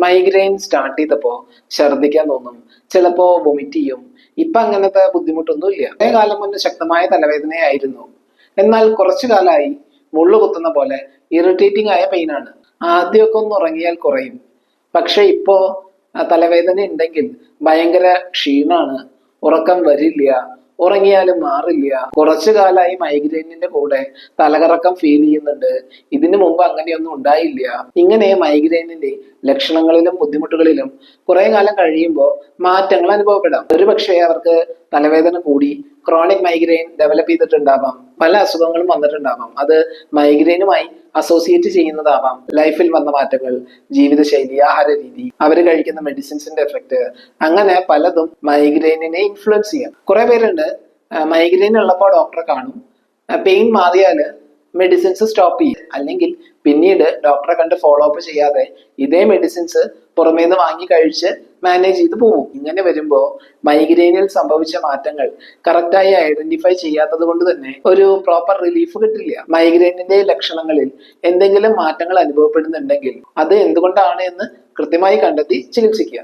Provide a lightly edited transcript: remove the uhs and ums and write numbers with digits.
Migraine start ചെയ്തപ്പോ ഛർദ്ദിക്കാൻ തോന്നും, ചിലപ്പോ വൊമിറ്റ് ചെയ്യും. ഇപ്പൊ അങ്ങനത്തെ ബുദ്ധിമുട്ടൊന്നും ഇല്ല. കുറേ കാലം മുന്നേ ശക്തമായ തലവേദനയായിരുന്നു. എന്നാൽ കുറച്ചു കാലമായി മുള്ളു കുത്തുന്ന പോലെ ഇറിറ്റേറ്റിംഗ് ആയ പെയിനാണ്. ആദ്യമൊക്കെ ഒന്ന് ഉറങ്ങിയാൽ കുറയും. പക്ഷെ ഇപ്പോ തലവേദന ഉണ്ടെങ്കിൽ ഭയങ്കര ക്ഷീണാണ്, ഉറക്കം വരില്ല, ഉറങ്ങിയാലും മാറില്ല. കുറച്ചു കാലമായി മൈഗ്രെയിനിന്റെ കൂടെ തലകറക്കം ഫീൽ ചെയ്യുന്നുണ്ട്. ഇതിനു മുമ്പ് അങ്ങനെയൊന്നും ഉണ്ടായില്ല. ഇങ്ങനെ മൈഗ്രെയിനിന്റെ ലക്ഷണങ്ങളിലും ബുദ്ധിമുട്ടുകളിലും കുറെ കാലം കഴിയുമ്പോൾ മാറ്റങ്ങൾ അനുഭവപ്പെടാം. ഒരുപക്ഷെ അവർക്ക് തലവേദന കൂടി ക്രോണിക് മൈഗ്രെയിൻ ഡെവലപ്പ് ചെയ്തിട്ടുണ്ടാവാം, പല അസുഖങ്ങളും വന്നിട്ടുണ്ടാവാം. അത് മൈഗ്രെയിനുമായി അസോസിയേറ്റ് ചെയ്യുന്നതാവാം. ലൈഫിൽ വന്ന മാറ്റങ്ങൾ, ജീവിതശൈലി, ആഹാര രീതി, അവർ കഴിക്കുന്ന മെഡിസിൻസിന്റെ എഫക്ട്, അങ്ങനെ പലതും മൈഗ്രെയിനിനെ ഇൻഫ്ലുവൻസ് ചെയ്യാം. കുറെ പേരുണ്ട് മൈഗ്രെയിൻ ഉള്ളപ്പോൾ ഡോക്ടറെ കാണും, പെയിൻ മാറിയാൽ മെഡിസിൻസ് സ്റ്റോപ്പ് ചെയ്യും, അല്ലെങ്കിൽ പിന്നീട് ഡോക്ടറെ കണ്ട് ഫോളോ അപ്പ് ചെയ്യാതെ ഇതേ മെഡിസിൻസ് പുറമേന്ന് വാങ്ങി കഴിച്ച് മാനേജ് ചെയ്ത് പോകും. ഇങ്ങനെ വരുമ്പോൾ മൈഗ്രെയിനിൽ സംഭവിച്ച മാറ്റങ്ങൾ കറക്റ്റായി ഐഡന്റിഫൈ ചെയ്യാത്തത് കൊണ്ട് തന്നെ ഒരു പ്രോപ്പർ റിലീഫ് കിട്ടില്ല. മൈഗ്രെയിനിന്റെ ലക്ഷണങ്ങളിൽ എന്തെങ്കിലും മാറ്റങ്ങൾ അനുഭവപ്പെടുന്നുണ്ടെങ്കിൽ അത് എന്തുകൊണ്ടാണ് എന്ന് കൃത്യമായി കണ്ടെത്തി ചികിത്സിക്കുക.